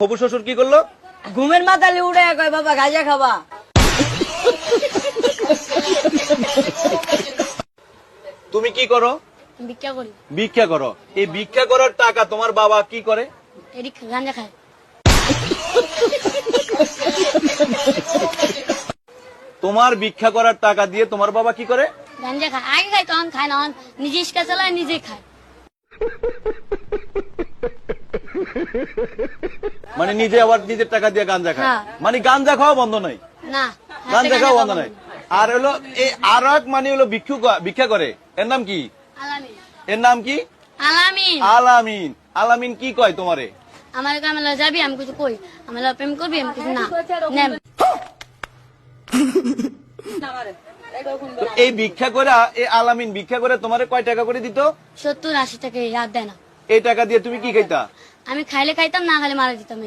হবু শ্বশুর কি করলো? ঘুমের মাথালে উড়ে কয় বাবা গাঁজা খাবা। তুমি কি করো? ভিক্ষা করি। ভিক্ষা করো। এই ভিক্ষা করার টাকা তোমার বাবা কি করে? এদিক গাঁজা খায়। তোমার ভিক্ষা করার টাকা দিয়ে তোমার বাবা কি করে? গাঁজা খায়। আগে খায় তখন খায় না, নিজে ইস্কা চালায় নিজে খায়। মানে নিজে আবার নিজের টাকা দিয়ে গাঞ্জা খায়। হ্যাঁ। মানে গাঞ্জা খাওয়া বন্ধ নাই, না গাঞ্জা খাওয়া বন্ধ নাই। আর হলো এই আর এক মানে হলো ভিক্ষা করে, এর নাম কি? আলামিন। এর নাম কি? আলামিন। আলামিন। আলামিন কি কয় তোমারে? আমার কামে যাবি, আমি কিছু কই, আমি প্রেম করবি, আমি কিছু না নেম। তো এই ভিক্ষা করে, এই আলামিন ভিক্ষা করে তোমারে কয় টাকা করে দিত? 70-80 টাকা রাত দেয় না। এই টাকা দিয়ে তুমি কি খাইতা? আমি খাইলে খাইতাম, না খাইলে মারা দিতাম।